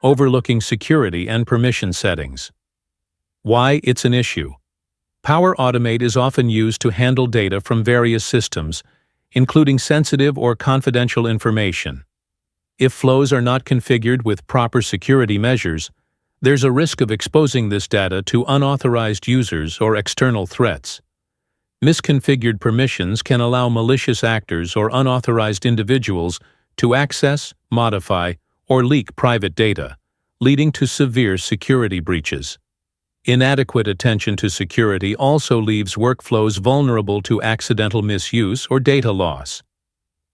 Overlooking security and permission settings. Why it's an issue. Power Automate is often used to handle data from various systems, including sensitive or confidential information. If flows are not configured with proper security measures, there's a risk of exposing this data to unauthorized users or external threats. Misconfigured permissions can allow malicious actors or unauthorized individuals to access, modify, or leak private data, leading to severe security breaches. Inadequate attention to security also leaves workflows vulnerable to accidental misuse or data loss.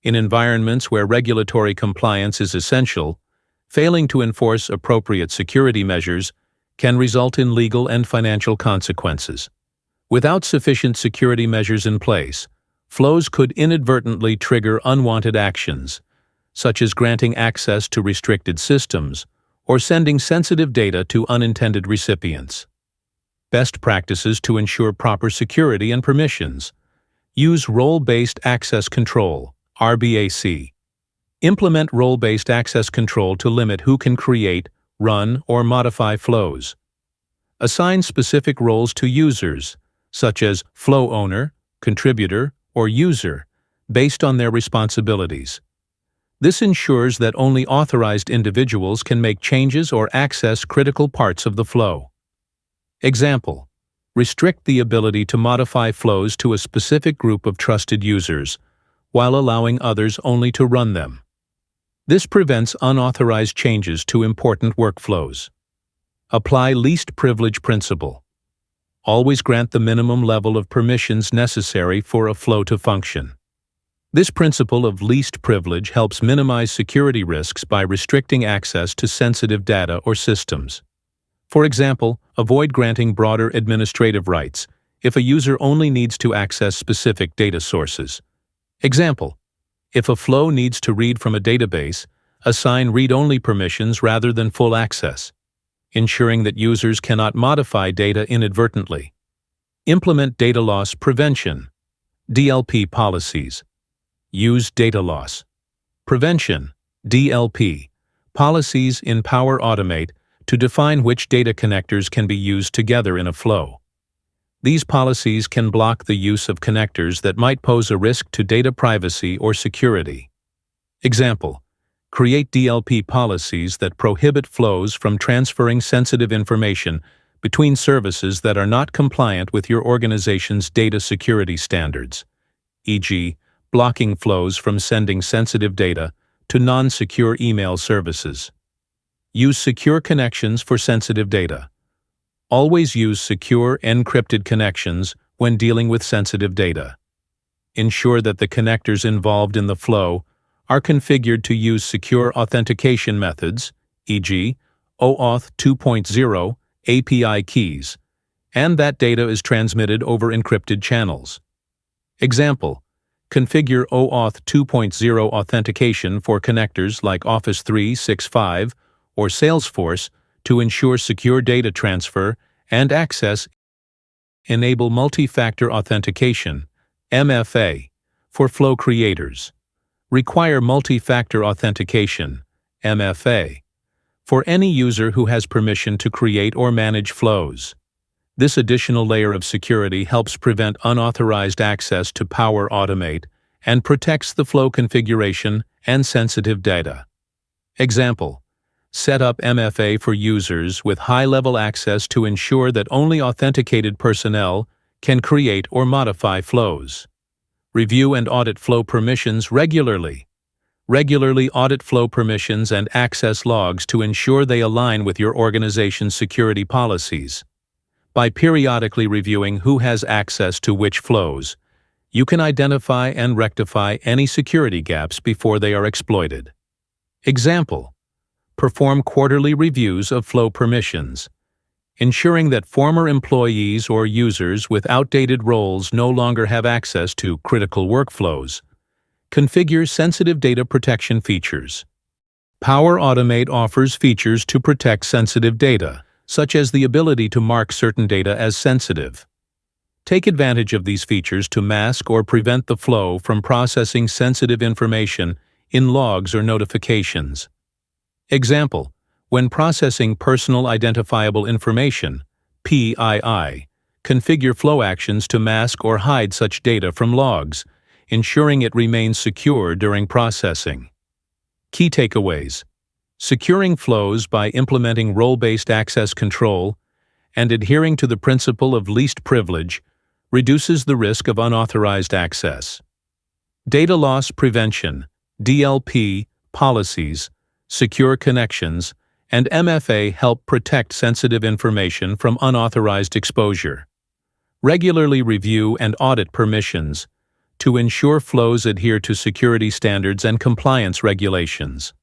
In environments where regulatory compliance is essential, failing to enforce appropriate security measures can result in legal and financial consequences. Without sufficient security measures in place, flows could inadvertently trigger unwanted actions, such as granting access to restricted systems or sending sensitive data to unintended recipients. Best practices to ensure proper security and permissions. Use role-based access control, RBAC. Implement role-based access control to limit who can create, run, or modify flows. Assign specific roles to users, such as flow owner, contributor, or user, based on their responsibilities. This ensures that only authorized individuals can make changes or access critical parts of the flow. Example: restrict the ability to modify flows to a specific group of trusted users, while allowing others only to run them. This prevents unauthorized changes to important workflows. Apply least privilege principle. Always grant the minimum level of permissions necessary for a flow to function. This principle of least privilege helps minimize security risks by restricting access to sensitive data or systems. For example, avoid granting broader administrative rights if a user only needs to access specific data sources. Example: if a flow needs to read from a database, assign read-only permissions rather than full access, ensuring that users cannot modify data inadvertently. Implement data loss prevention, DLP policies. Use data loss prevention, DLP, policies in Power Automate to define which data connectors can be used together in a flow. These policies can block the use of connectors that might pose a risk to data privacy or security. Example: create DLP policies that prohibit flows from transferring sensitive information between services that are not compliant with your organization's data security standards, e.g., blocking flows from sending sensitive data to non-secure email services. Use secure connections for sensitive data. Always use secure, encrypted connections when dealing with sensitive data. Ensure that the connectors involved in the flow are configured to use secure authentication methods, e.g., OAuth 2.0 API keys, and that data is transmitted over encrypted channels. Example: configure OAuth 2.0 authentication for connectors like Office 365 or Salesforce to ensure secure data transfer and access. Enable multi-factor authentication, MFA, for flow creators. Require multi-factor authentication, MFA, for any user who has permission to create or manage flows. This additional layer of security helps prevent unauthorized access to Power Automate and protects the flow configuration and sensitive data. Example: set up MFA for users with high-level access to ensure that only authenticated personnel can create or modify flows. Review and audit flow permissions regularly. Regularly audit flow permissions and access logs to ensure they align with your organization's security policies. By periodically reviewing who has access to which flows, you can identify and rectify any security gaps before they are exploited. Example: perform quarterly reviews of flow permissions, ensuring that former employees or users with outdated roles no longer have access to critical workflows. Configure sensitive data protection features. Power Automate offers features to protect sensitive data, such as the ability to mark certain data as sensitive. Take advantage of these features to mask or prevent the flow from processing sensitive information in logs or notifications. Example: When processing personal identifiable information, PII, configure flow actions to mask or hide such data from logs, ensuring it remains secure during processing. Key takeaways: securing flows by implementing role-based access control and adhering to the principle of least privilege reduces the risk of unauthorized access. Data loss prevention, DLP, policies, secure connections, and MFA help protect sensitive information from unauthorized exposure. Regularly review and audit permissions to ensure flows adhere to security standards and compliance regulations.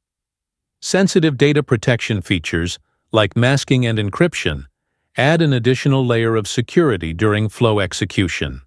Sensitive data protection features, like masking and encryption, add an additional layer of security during flow execution.